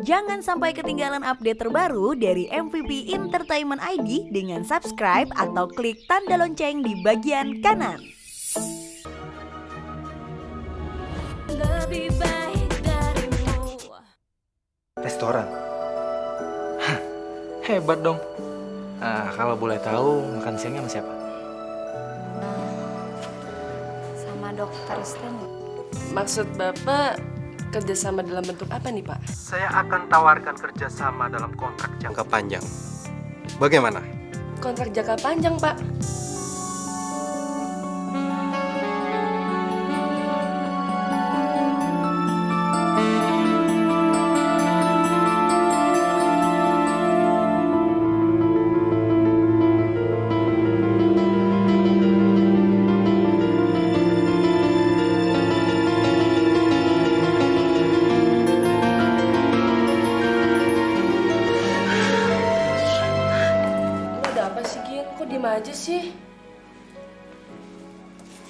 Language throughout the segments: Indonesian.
Jangan sampai ketinggalan update terbaru dari MVP Entertainment ID dengan subscribe atau klik tanda lonceng di bagian kanan. Lebih baik darimu. Restoran? Hah, hebat dong. Nah, kalau boleh tahu makan siangnya sama siapa? Sama dokter Stanley. Maksud Bapak kerjasama dalam bentuk apa nih, Pak? Saya akan tawarkan kerjasama dalam kontrak jangka panjang. Bagaimana? Kontrak jangka panjang, Pak. Kok diem aja sih?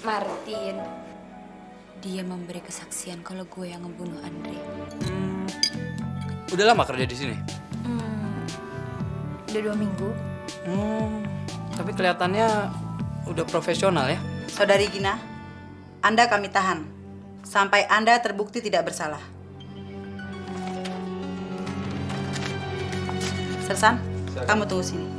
Martin, dia memberi kesaksian kalau gue yang ngebunuh Andre. Udah lama kerja di sini? Udah 2 minggu. Tapi kelihatannya udah profesional ya? Saudari Gina, Anda kami tahan sampai Anda terbukti tidak bersalah. Sersan, kamu tunggu sini.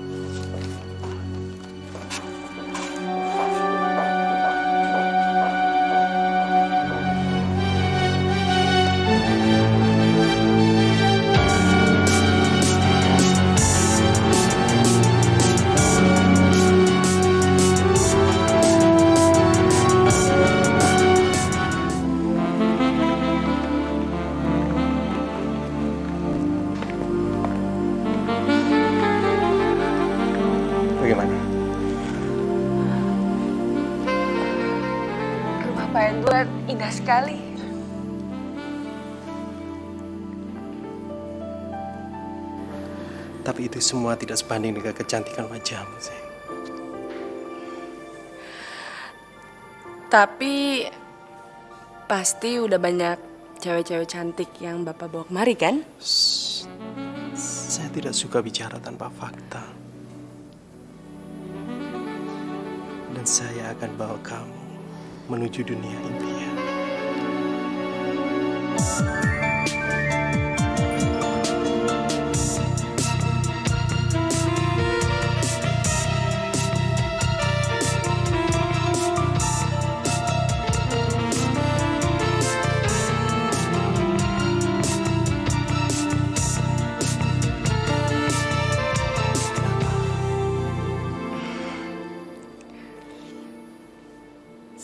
Bagaimana? Rumah Pak Edward indah sekali. Tapi itu semua tidak sebanding dengan kecantikan wajahmu, sayang. Tapi pasti udah banyak cewek-cewek cantik yang Bapak bawa kemari kan? Saya tidak suka bicara tanpa fakta. Dan saya akan bawa kamu menuju dunia impian.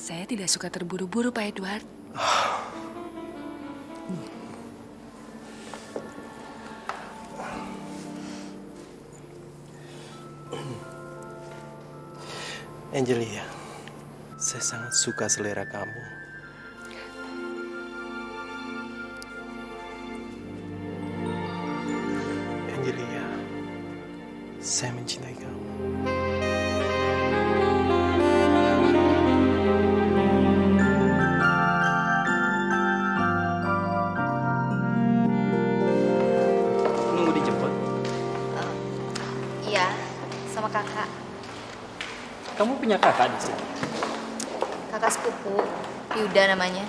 Saya tidak suka terburu-buru, Pak Edward. Angelia, saya sangat suka selera kamu. Angelia, saya mencintai kamu. Nunggu dijemput? Iya, sama kakak. Kamu punya kakak di sini? Kakak sepupu, Yuda namanya.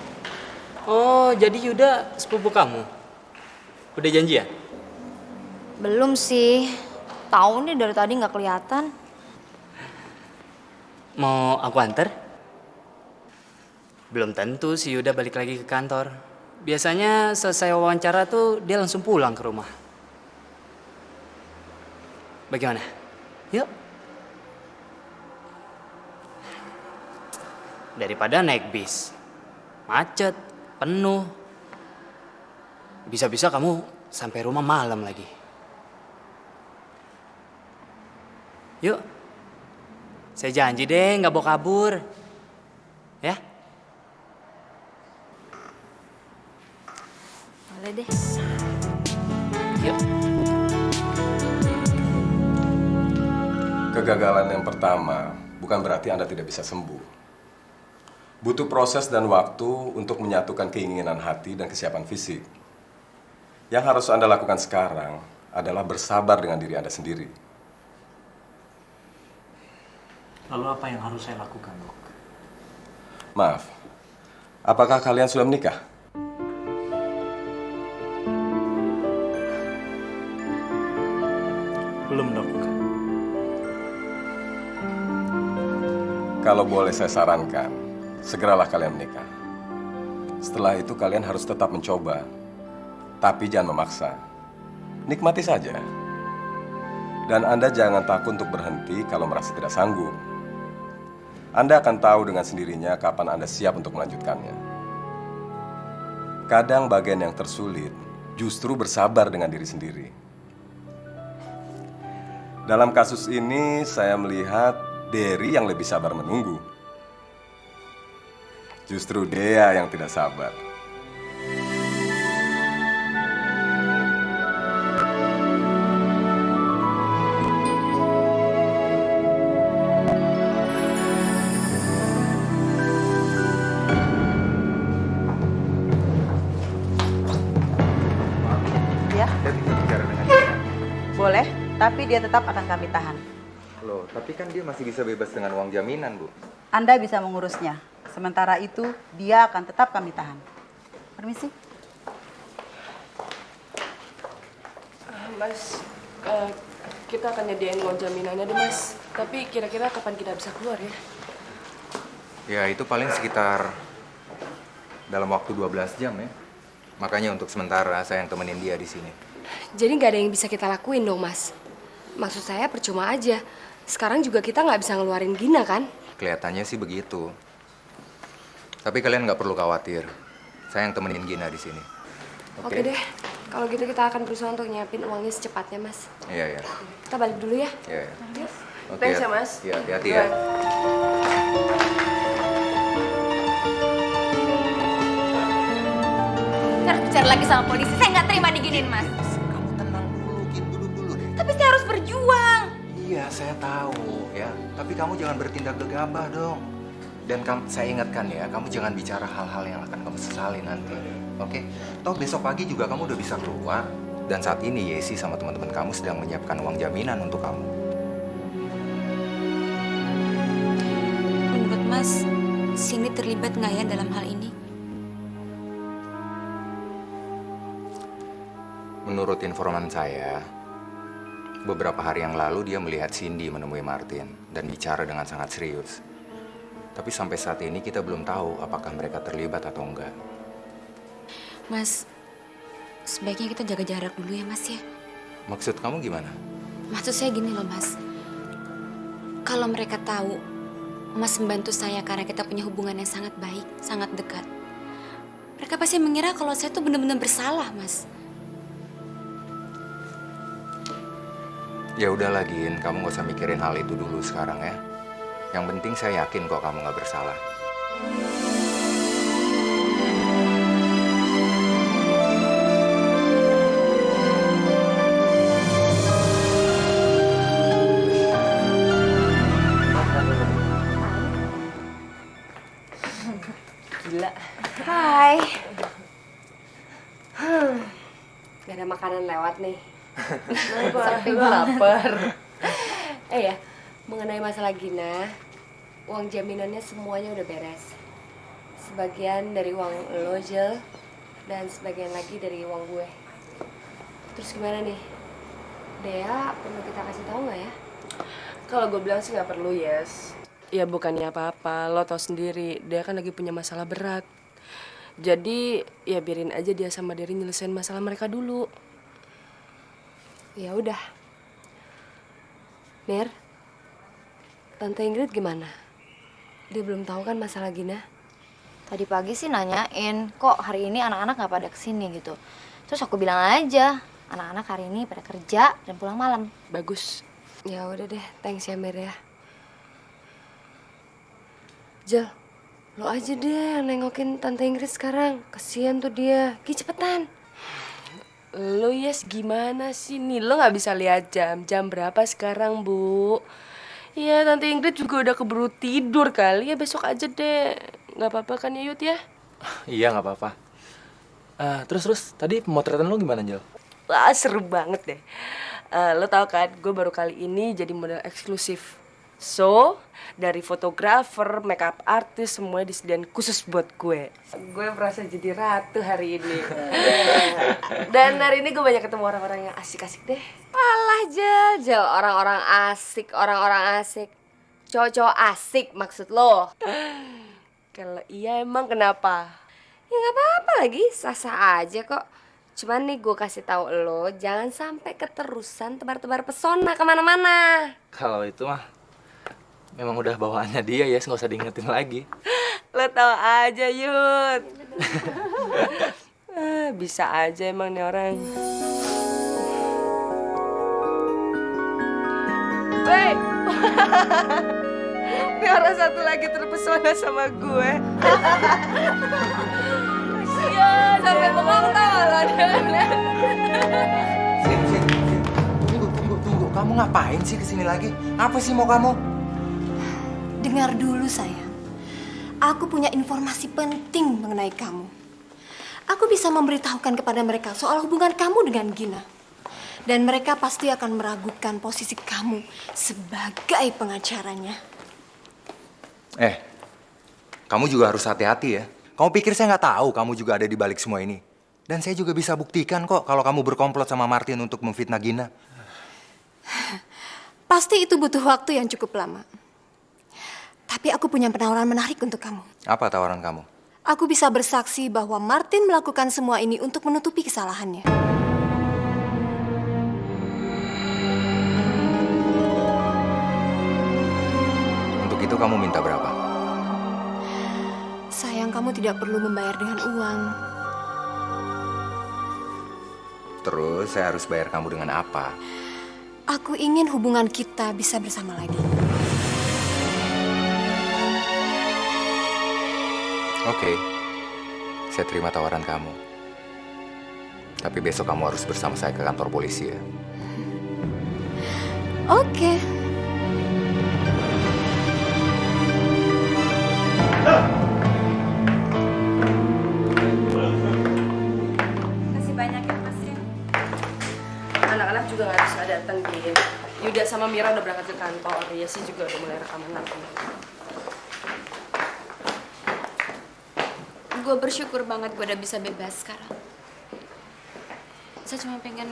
Oh, jadi Yuda sepupu kamu? Udah janjian? Belum sih. Tahu nih dari tadi nggak kelihatan. Mau aku anter? Belum tentu si Yuda balik lagi ke kantor. Biasanya selesai wawancara tuh dia langsung pulang ke rumah. Bagaimana? Yuk. Daripada naik bis. Macet, penuh. Bisa-bisa kamu sampai rumah malam lagi. Yuk. Saya janji deh nggak bawa kabur. Ya? Boleh deh. Yuk. Kegagalan yang pertama bukan berarti Anda tidak bisa sembuh. Butuh proses dan waktu untuk menyatukan keinginan hati dan kesiapan fisik. Yang harus Anda lakukan sekarang adalah bersabar dengan diri Anda sendiri. Lalu apa yang harus saya lakukan, Dok? Maaf, apakah kalian sudah menikah? Belum, Dok. Kalau boleh saya sarankan, segeralah kalian menikah. Setelah itu kalian harus tetap mencoba, tapi jangan memaksa. Nikmati saja. Dan Anda jangan takut untuk berhenti kalau merasa tidak sanggup. Anda akan tahu dengan sendirinya kapan Anda siap untuk melanjutkannya. Kadang bagian yang tersulit justru bersabar dengan diri sendiri. Dalam kasus ini saya melihat Derry yang lebih sabar menunggu. Justru Dea yang tidak sabar. Ya, Saya bisa bicara dengan dia. boleh, tapi dia tetap akan kami tahan. Loh, tapi kan dia masih bisa bebas dengan uang jaminan, Bu. Anda bisa mengurusnya. Sementara itu, dia akan tetap kami tahan. Permisi. Mas, kita akan nyediain uang jaminannya deh, Mas. Tapi kira-kira kapan kita bisa keluar ya? Ya, itu paling sekitar dalam waktu 12 jam ya. Makanya untuk sementara saya yang temenin dia di sini. Jadi nggak ada yang bisa kita lakuin dong, Mas. Maksud saya percuma aja. Sekarang juga kita nggak bisa ngeluarin Gina kan? Kelihatannya sih begitu. Tapi kalian nggak perlu khawatir. Saya yang temenin Gina di sini. Oke deh. Kalau gitu kita akan berusaha untuk nyiapin uangnya secepatnya, Mas. Iya, iya. Kita balik dulu ya. Iya, iya. Oke, Thanks ya, Mas. Iya, hati-hati ya. Saya harus bicara lagi sama polisi. Saya nggak terima diginiin, Mas. Kamu tenang dulu, Gin. Dulu. Tapi saya harus berjuang. Iya, saya tahu ya. Tapi kamu jangan bertindak gegabah dong. Dan saya ingatkan ya, kamu jangan bicara hal-hal yang akan kamu sesali nanti. Oke? Toh besok pagi juga kamu udah bisa keluar. Dan saat ini Yesi sama teman-teman kamu sedang menyiapkan uang jaminan untuk kamu. Menurut Mas, Cindy terlibat nggak ya dalam hal ini? Menurut informan saya, beberapa hari yang lalu dia melihat Cindy menemui Martin dan bicara dengan sangat serius. Tapi sampai saat ini kita belum tahu apakah mereka terlibat atau enggak. Mas, sebaiknya kita jaga jarak dulu ya, Mas ya. Maksud kamu gimana? Maksud saya gini loh, Mas. Kalau mereka tahu Mas membantu saya karena kita punya hubungan yang sangat baik, sangat dekat. Mereka pasti mengira kalau saya tuh benar-benar bersalah, Mas. Ya udah Gin, kamu gak usah mikirin hal itu dulu sekarang ya. Yang penting saya yakin kok kamu gak bersalah. Gila. Hai. Gak ada makanan lewat nih. Sampai lapar. Ya, mengenai masalah Gina, uang jaminannya semuanya udah beres. Sebagian dari uang lo, Jel, dan sebagian lagi dari uang gue. Terus gimana nih? Dea perlu kita kasih tahu nggak ya? Kalau gue bilang sih nggak perlu, Yes. Ya bukannya apa-apa, lo tau sendiri, dia kan lagi punya masalah berat. Jadi ya biarin aja dia sama Derry nyelesain masalah mereka dulu. Ya udah. Mir, Tante Ingrid gimana? Dia belum tahu kan masalah Gina? Tadi pagi sih nanyain, kok hari ini anak-anak nggak pada kesini gitu. Terus aku bilang aja, anak-anak hari ini pada kerja dan pulang malam. Bagus. Ya udah deh, thanks ya Mir ya. Jel, lo aja deh yang nengokin Tante Ingrid sekarang. Kasian tuh dia. Gi cepetan. Lo Yes gimana sih nih? Lo nggak bisa lihat jam berapa sekarang, Bu? Ya Tante Ingrid juga udah keburu tidur kali ya, besok aja deh. Nggak apa-apa kan ya Yud ya? Iya, nggak apa-apa. Terus tadi pemotretan lo gimana, Jel? Wah, seru banget deh. Lo tau kan, gue baru kali ini jadi model eksklusif. So, dari fotografer, makeup artist, semuanya disediain khusus buat gue. Gue merasa jadi ratu hari ini. Dan hari ini gue banyak ketemu orang-orang yang asik-asik deh. Alah, Jel, orang-orang asik, orang-orang asik. Cowok-cowok asik maksud lo? Kalau iya emang kenapa? Ya nggak apa-apa lagi, sah-sah aja kok. Cuman nih gue kasih tahu lo, jangan sampai keterusan tebar-tebar pesona kemana-mana. Kalau itu mah memang udah bawaannya dia ya, nggak usah diingetin lagi. Lo tau aja, Yud. Bisa aja emang nih orang. Wey, ini orang satu lagi terpesona sama gue. Kasian, sampai bengong tau lo. Sin. Tunggu. Kamu ngapain sih kesini lagi? Apa sih mau kamu? Dengar dulu sayang, aku punya informasi penting mengenai kamu. Aku bisa memberitahukan kepada mereka soal hubungan kamu dengan Gina. Dan mereka pasti akan meragukan posisi kamu sebagai pengacaranya. Kamu juga harus hati-hati ya. Kamu pikir saya nggak tahu kamu juga ada di balik semua ini? Dan saya juga bisa buktikan kok kalau kamu berkomplot sama Martin untuk memfitnah Gina. Pasti itu butuh waktu yang cukup lama. Tapi aku punya penawaran menarik untuk kamu. Apa tawaran kamu? Aku bisa bersaksi bahwa Martin melakukan semua ini untuk menutupi kesalahannya. Untuk itu kamu minta berapa? Sayang, kamu tidak perlu membayar dengan uang. Terus saya harus bayar kamu dengan apa? Aku ingin hubungan kita bisa bersama lagi. Oke, saya terima tawaran kamu. Tapi besok kamu harus bersama saya ke kantor polisi ya. Oke. Kasih banyak ya, Mas ya. Anak-anak juga nggak bisa datang, Gin. Yuda sama Mira udah berangkat ke kantor. Ya sih juga udah mulai rekaman nanti. Gue bersyukur banget gue udah bisa bebas sekarang. Saya cuma pengen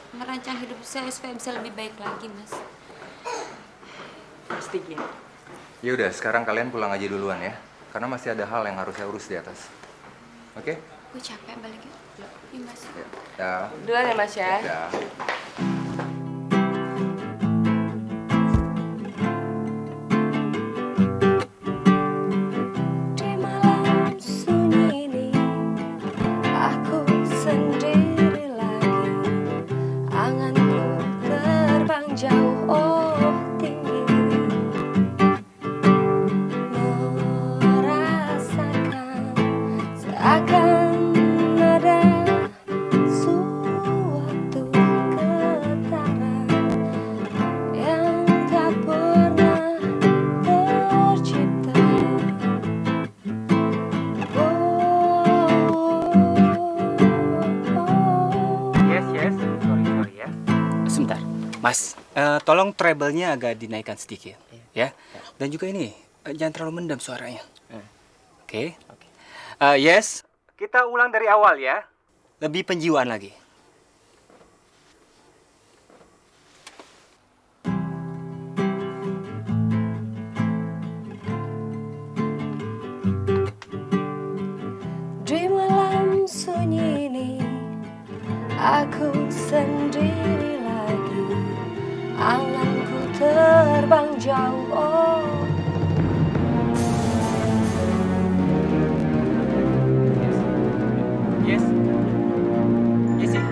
merancang hidup saya supaya bisa lebih baik lagi, Mas. Pasti, Gin. Ya udah, sekarang kalian pulang aja duluan ya. Karena masih ada hal yang harus saya urus di atas. Oke? Gue capek balik ya. Iya, Mas. Ya. Duluan ya, Mas ya. Ya. Di malam sunyi ini, aku sendiri lagi. Anganku terbang jauh, oh tinggi. Merasakan seakan ada suatu getaran yang tak pernah tercipta. Yes. Sorry ya. Sebentar, Mas. Tolong treble-nya agak dinaikkan sedikit, ya. Dan juga ini, jangan terlalu mendam suaranya. Oke. Yes. Kita ulang dari awal ya. Lebih penjiwaan lagi. Di malam sunyi ini, aku sendiri lagi. Anganku terbang jauh, oh. Yes. Yes, sih.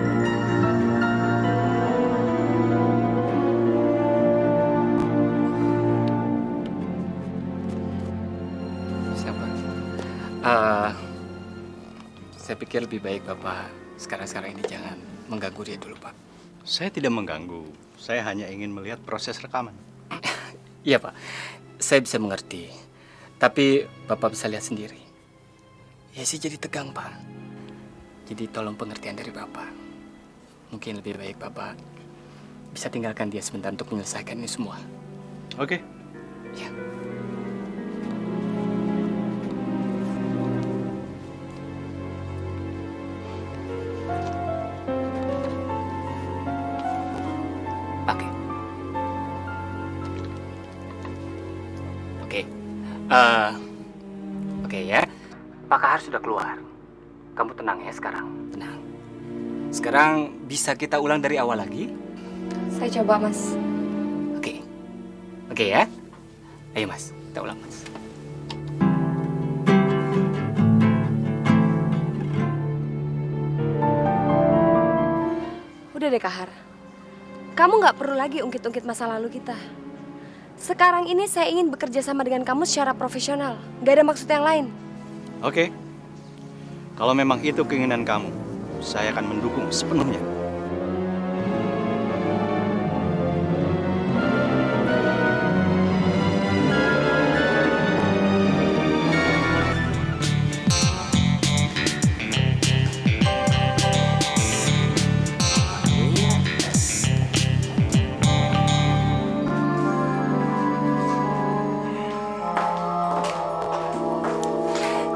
Siapa? Saya pikir lebih baik Bapak sekarang ini jangan mengganggu dia dulu, Pak. Saya tidak mengganggu. Saya hanya ingin melihat proses rekaman. Iya, Pak. Saya bisa mengerti. Tapi Bapak bisa lihat sendiri. Ya sih jadi tegang, Pak. Jadi tolong pengertian dari Bapak. Mungkin lebih baik Bapak bisa tinggalkan dia sebentar untuk menyelesaikan ini semua. Oke. Ya. Oke. Oke. Oke ya. Pak Kahar sudah keluar. Kamu tenang ya sekarang. Tenang. Sekarang bisa kita ulang dari awal lagi? Saya coba, Mas. Oke. Oke ya. Ayo Mas, kita ulang Mas. Udah deh Kahar, kamu nggak perlu lagi ungkit-ungkit masa lalu kita. Sekarang ini saya ingin bekerja sama dengan kamu secara profesional. Gak ada maksud yang lain. Oke. Kalau memang itu keinginan kamu, saya akan mendukung sepenuhnya.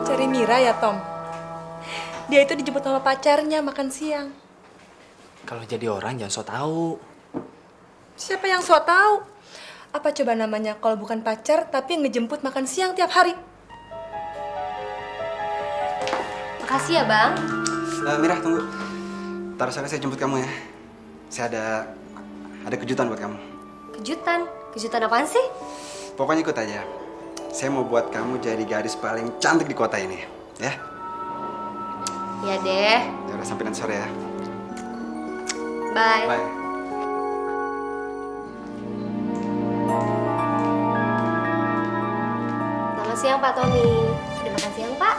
Cari Mira ya, Tom? Dia itu dijemput sama pacarnya makan siang. Kalau jadi orang jangan so tau. Siapa yang sok tahu? Apa coba namanya kalau bukan pacar tapi ngejemput makan siang tiap hari? Makasih ya, Bang. Mira, tunggu. Ntar sore saya jemput kamu ya. Saya ada kejutan buat kamu. Kejutan? Kejutan apaan sih? Pokoknya ikut aja. Saya mau buat kamu jadi gadis paling cantik di kota ini, ya? Ya deh. Ya udah, sampai nanti sore ya. Bye. Bye. Selamat siang, Pak Tommy. Udah makan siang, Pak?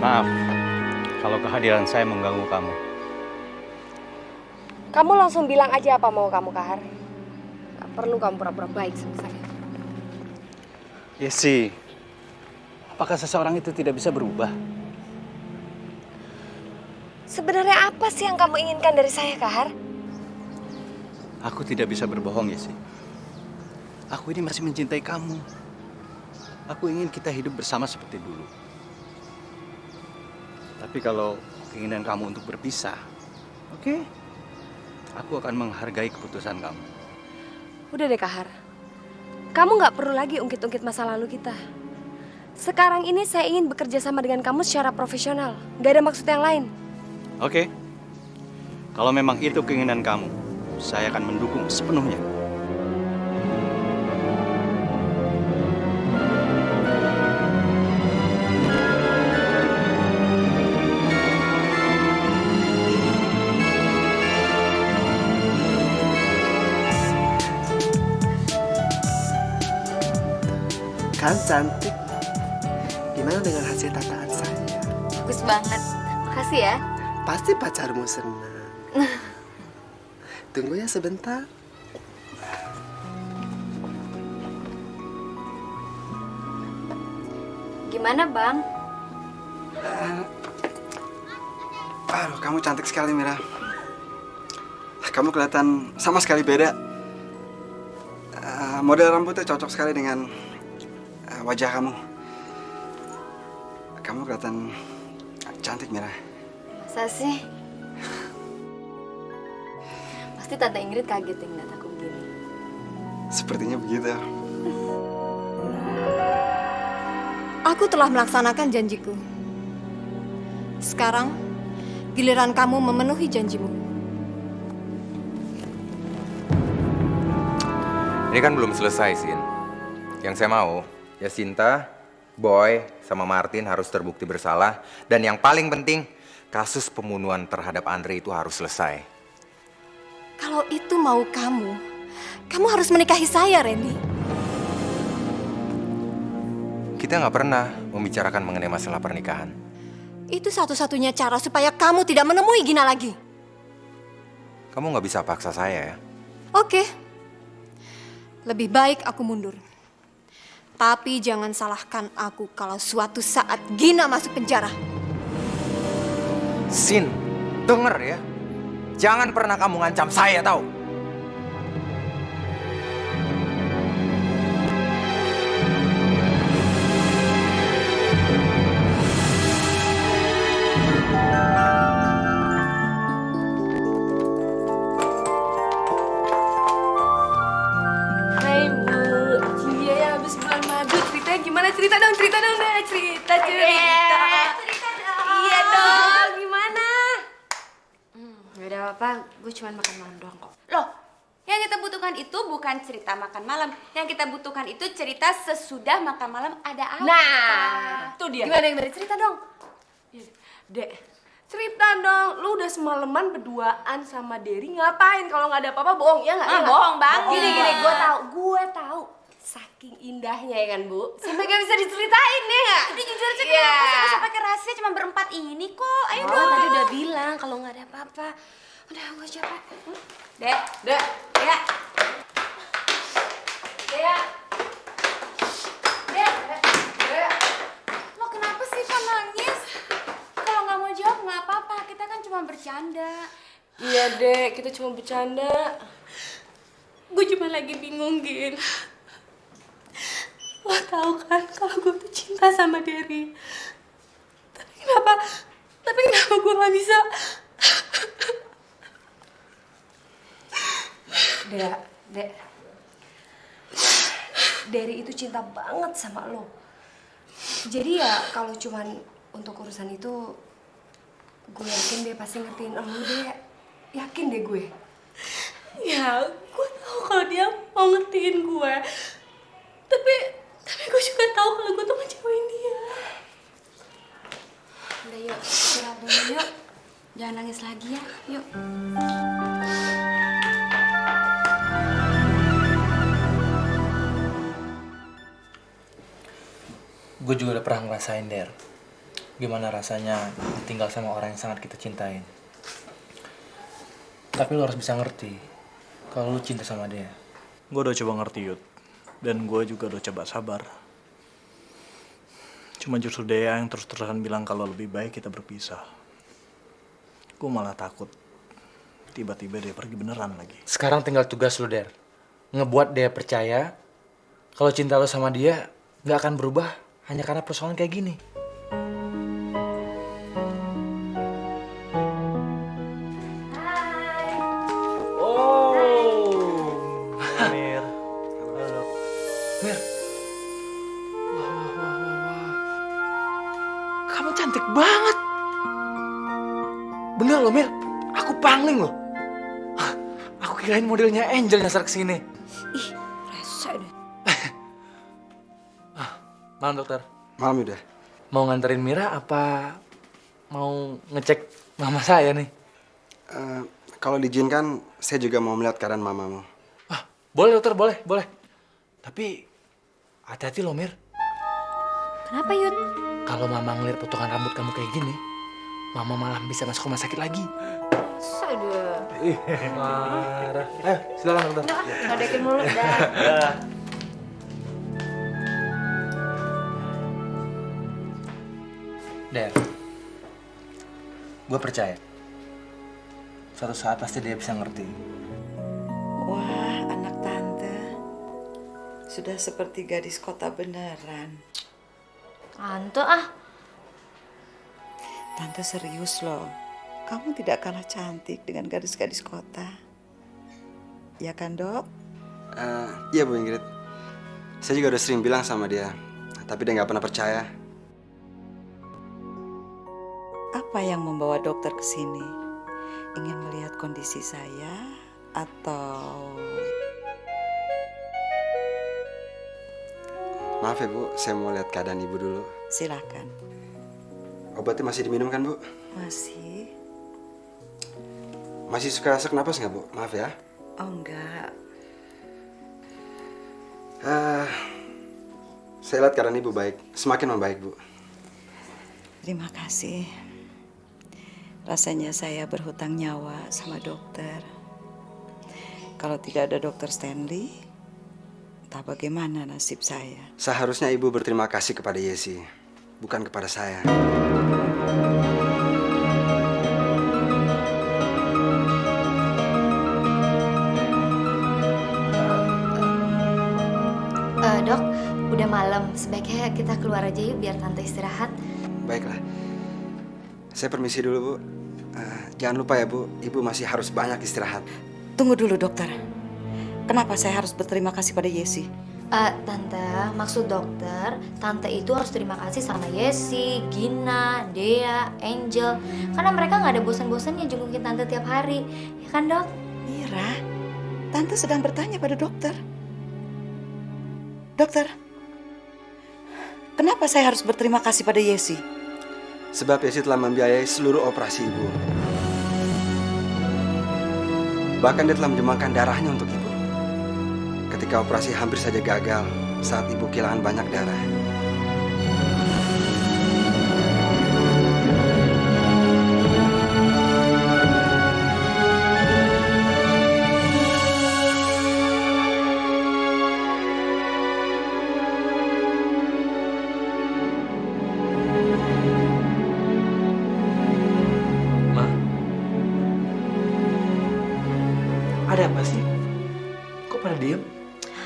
Maaf, kalau kehadiran saya mengganggu kamu. Kamu langsung bilang aja apa mau kamu, Kahar. Gak perlu kamu pura-pura baik sama saya. Yesi, apakah seseorang itu tidak bisa berubah? Sebenarnya apa sih yang kamu inginkan dari saya, Kahar? Aku tidak bisa berbohong, Yesi. Aku ini masih mencintai kamu. Aku ingin kita hidup bersama seperti dulu. Tapi kalau keinginan kamu untuk berpisah, oke. Aku akan menghargai keputusan kamu. Udah deh, Kahar. Kamu nggak perlu lagi ungkit-ungkit masa lalu kita. Sekarang ini saya ingin bekerja sama dengan kamu secara profesional. Gak ada maksud yang lain. Oke. Kalau memang itu keinginan kamu, saya akan mendukung sepenuhnya. Kan cantik. Gimana dengan hasil tataan saya? Bagus banget. Makasih ya. Pasti pacarmu senang. Tunggu ya sebentar. Gimana, Bang? Aduh, kamu cantik sekali, Mira. Kamu kelihatan sama sekali beda. Model rambutnya cocok sekali dengan wajah kamu. Kamu kelihatan cantik, Mira. Masa sih? Pasti Tante Ingrid kaget ya ngeliat aku begini. Sepertinya begitu. Aku telah melaksanakan janjiku. Sekarang, giliran kamu memenuhi janjimu. Ini kan belum selesai, Sin. Yang saya mau, ya Sinta, Boy, sama Martin harus terbukti bersalah. Dan yang paling penting, kasus pembunuhan terhadap Andre itu harus selesai. Kalau itu mau kamu harus menikahi saya, Randy. Kita nggak pernah membicarakan mengenai masalah pernikahan. Itu satu-satunya cara supaya kamu tidak menemui Gina lagi. Kamu nggak bisa paksa saya ya. Oke. Lebih baik aku mundur. Tapi jangan salahkan aku kalau suatu saat Gina masuk penjara. Sin, denger ya. Jangan pernah kamu ngancam saya, tahu? Hai Bu, iya ya habis bulan madu. Ceritanya gimana? Cerita dong deh. Cerita. Iya dong, gimana? Gak ada apa-apa, gue cuma makan malam doang kok. Loh, yang kita butuhkan itu bukan cerita makan malam. Yang kita butuhkan itu cerita sesudah makan malam ada apa. Nah, tuh dia. Gimana cerita dong? Dek, cerita dong. Lu udah semalaman berduaan sama Derry ngapain? Kalau nggak ada apa-apa bohong ya nggak? Bohong banget. Gini, gue tahu. Saking indahnya ya kan Bu, sampai gak bisa diceritain ya nggak? Udah jujur aja kenapa sih bisa pakai rahasia cuma berempat ini kok. Ayo dong. Tadi udah bilang kalau nggak ada apa-apa. Udah gue capek. Dek. Ya. Lo kenapa sih kok nangis? Kalau nggak mau jawab nggak apa-apa, kita kan cuma bercanda. Iya Dek, kita cuma bercanda. Gue cuma lagi bingung Gin. Lo tau kan kalau gue tuh cinta sama Derry. Tapi kenapa gue gak bisa? Dek. Derry itu cinta banget sama lo. Jadi ya kalau cuman untuk urusan itu, gue yakin dia pasti ngertiin lo deh. Yakin deh gue. Ya, gue tahu kalau dia mau ngertiin gue. Tapi gue juga tahu kalau gue tuh ngecewain dia. Udah yuk, istirahat dulu yuk. Jangan nangis lagi ya, yuk. Gue juga udah pernah ngerasain, Der. Gimana rasanya tinggal sama orang yang sangat kita cintain. Tapi lo harus bisa ngerti kalau lo cinta sama dia. Gue udah coba ngerti, Yud. Dan gue juga udah coba sabar. Cuma justru Dea yang terus-terusan bilang kalau lebih baik kita berpisah. Gue malah takut tiba-tiba dia pergi beneran lagi. Sekarang tinggal tugas lo, Der. Ngebuat dia percaya kalau cinta lo sama dia gak akan berubah hanya karena persoalan kayak gini. Kamu cantik banget. Bener loh, Mir. Aku pangling loh. Aku kirain modelnya Angel nyasar kesini. Ih, rese deh. Malam, dokter. Malam udah. Mau nganterin Mira apa mau ngecek mama saya nih? Kalau diizinkan, saya juga mau melihat keadaan mamamu. Boleh, dokter. Boleh. Tapi hati-hati loh, Mir. Kenapa, Yud? Kalau mama ngeliat potongan rambut kamu kayak gini, mama malah bisa masuk rumah sakit lagi. Aduh. Marah. Silakan, dokter. Ngadekin mulu, dah. Der, gue percaya suatu saat pasti dia bisa ngerti. Wah, anak tante sudah seperti gadis kota beneran. Tante ah. Tante serius loh. Kamu tidak kalah cantik dengan gadis-gadis kota. Ya kan, Dok? Iya Bu Ingrid. Saya juga udah sering bilang sama dia, tapi dia nggak pernah percaya. Apa yang membawa dokter ke sini? Ingin melihat kondisi saya atau... Maaf ya Bu, saya mau lihat keadaan Ibu dulu. Silakan. Obatnya masih diminum kan Bu? Masih? Masih suka sesak napas nggak Bu? Maaf ya. Oh, enggak. Saya lihat keadaan Ibu baik, semakin membaik Bu. Terima kasih. Rasanya saya berhutang nyawa sama dokter. Kalau tidak ada dokter Stanley, entah bagaimana nasib saya. Seharusnya Ibu berterima kasih kepada Yesi, bukan kepada saya. Dok, udah malam. Sebaiknya kita keluar aja yuk biar tante istirahat. Baiklah. Saya permisi dulu Bu. Jangan lupa ya Bu, Ibu masih harus banyak istirahat. Tunggu dulu dokter. Kenapa saya harus berterima kasih pada Yesi? Tante, maksud dokter, tante itu harus terima kasih sama Yesi, Gina, Dea, Angel. Karena mereka nggak ada bosan-bosannya jengukin tante tiap hari. Ya kan, Dok? Mira, tante sedang bertanya pada dokter. Dokter, kenapa saya harus berterima kasih pada Yesi? Sebab Yesi telah membiayai seluruh operasi Ibu. Bahkan dia telah menjemahkan darahnya untuk Ibu. Ketika operasi hampir saja gagal saat Ibu kehilangan banyak darah. Ada apa sih? Kok pada diem?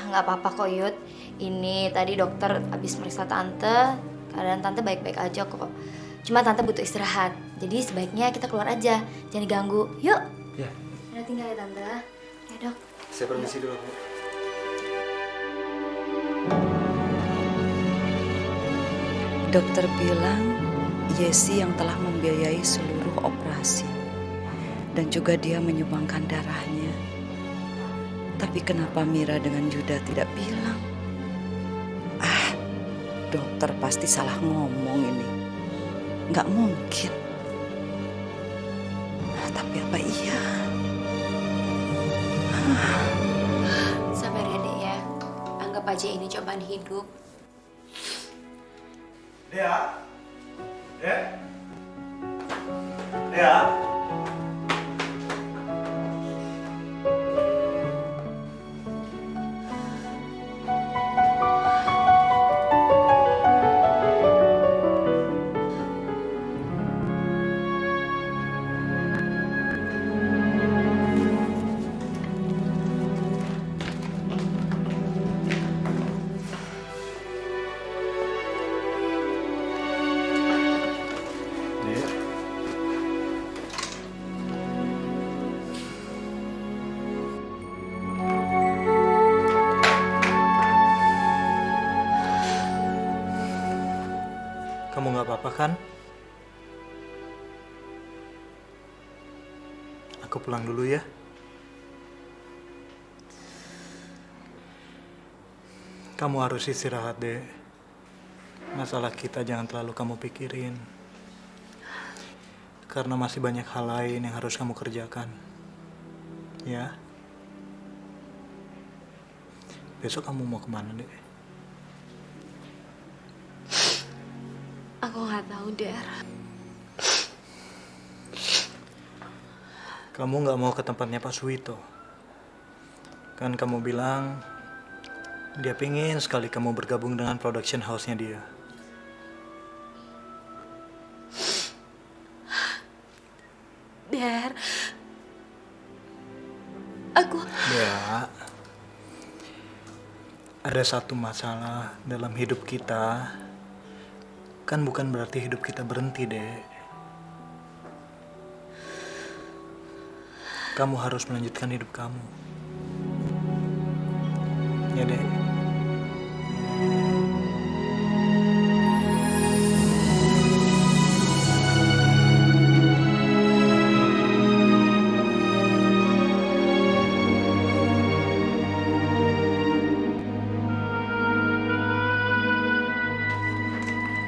Nggak apa-apa kok, Yud. Ini tadi dokter habis meriksa tante, keadaan tante baik-baik aja kok. Cuma tante butuh istirahat. Jadi sebaiknya kita keluar aja, jangan diganggu. Yuk. Ya. Udah tinggal ya tante. Ya dok. Saya permisi dulu Bu. Dokter bilang Yesi yang telah membiayai seluruh operasi. Dan juga dia menyumbangkan darahnya. Tapi kenapa Mira dengan Yuda tidak bilang? Dokter pasti salah ngomong ini. Nggak mungkin. Tapi apa iya? Sabar ya, Dek ya. Anggap aja ini cobaan hidup. Dea? Dea? Kamu nggak apa-apa kan? Aku pulang dulu ya. Kamu harus istirahat deh. Masalah kita jangan terlalu kamu pikirin. Karena masih banyak hal lain yang harus kamu kerjakan. Ya. Besok kamu mau kemana deh? Aku nggak tahu, Der. Kamu nggak mau ke tempatnya Pak Suwito. Kan kamu bilang dia pingin sekali kamu bergabung dengan production house-nya dia. Der, aku... Ya, ada satu masalah dalam hidup kita, kan bukan berarti hidup kita berhenti, Dek. Kamu harus melanjutkan hidup kamu. Ya deh.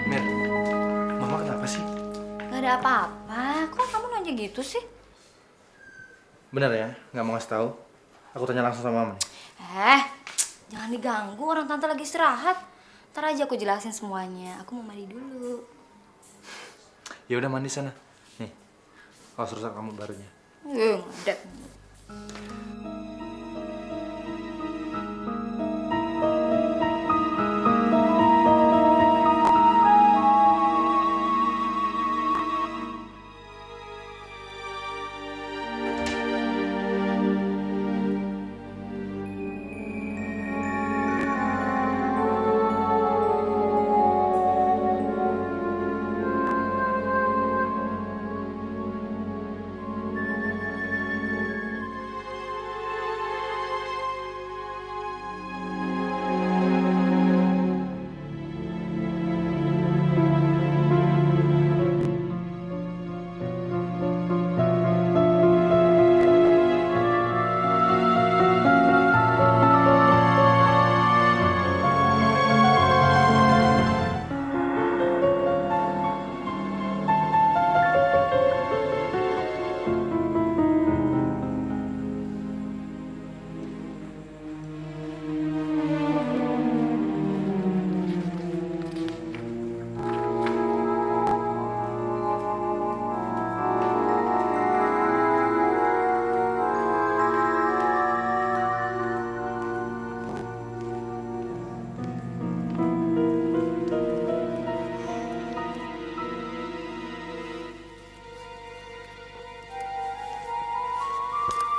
Mir, Mama kenapa sih? Gak ada apa-apa. Kok kamu nanya gitu sih? Bener ya, nggak mau ngasih tahu. Aku tanya langsung sama Mama. Jangan diganggu, orang tante lagi istirahat. Ntar aja aku jelasin semuanya. Aku mau mandi dulu. Ya udah mandi sana. Nih, kaos rusak kamu barunya. Nggak ada.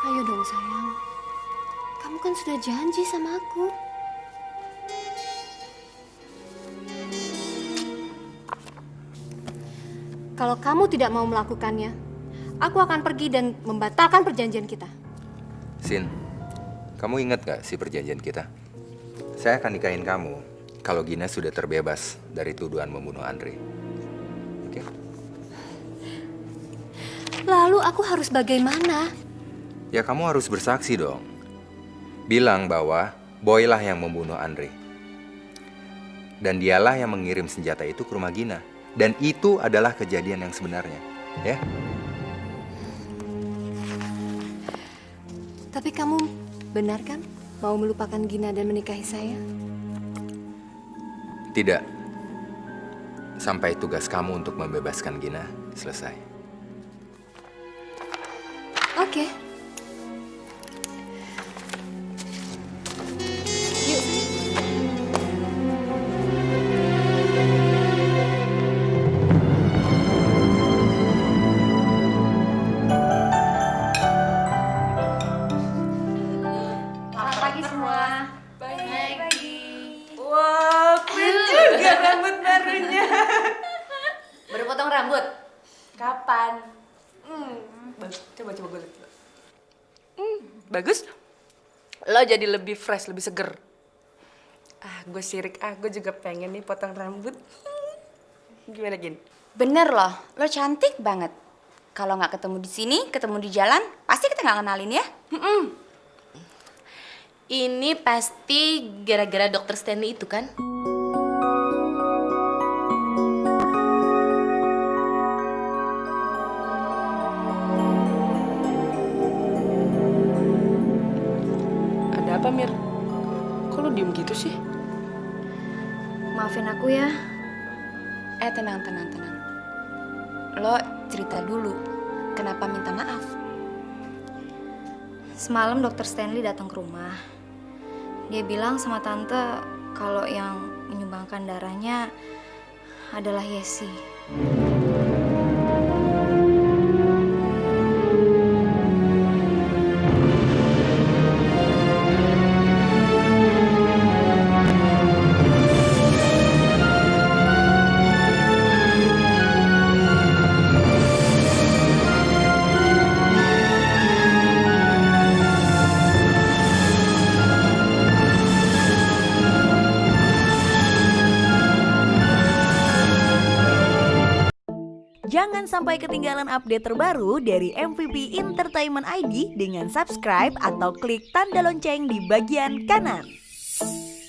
Ayo dong sayang. Kamu kan sudah janji sama aku. Kalau kamu tidak mau melakukannya, aku akan pergi dan membatalkan perjanjian kita. Sin, kamu ingat gak sih perjanjian kita? Saya akan nikahin kamu kalau Gina sudah terbebas dari tuduhan membunuh Andre. Oke? Lalu aku harus bagaimana? Ya kamu harus bersaksi dong. Bilang bahwa Boy lah yang membunuh Andre. Dan dialah yang mengirim senjata itu ke rumah Gina. Dan itu adalah kejadian yang sebenarnya. Ya? Tapi kamu benar kan mau melupakan Gina dan menikahi saya? Tidak. Sampai tugas kamu untuk membebaskan Gina selesai. Oke. Yuk. Selamat pagi semua. Baik. Pagi. Wah, keren juga rambut barunya. Baru potong rambut? Kapan? Coba gue lihat. Bagus. Lo jadi lebih fresh, lebih seger. Gue sirik. Gue juga pengen nih potong rambut. Gimana, Gin? Bener loh, lo cantik banget. Kalau nggak ketemu di sini, ketemu di jalan, pasti kita nggak kenalin ya. Ini pasti gara-gara dokter Stanley itu kan? Ada apa, Mir? Kok lo diem gitu sih? Maafin aku ya. Tenang. Lo cerita dulu, kenapa minta maaf? Semalam dokter Stanley datang ke rumah. Dia bilang sama tante kalau yang menyumbangkan darahnya adalah Yesi. Jangan sampai ketinggalan update terbaru dari MVP Entertainment ID dengan subscribe atau klik tanda lonceng di bagian kanan.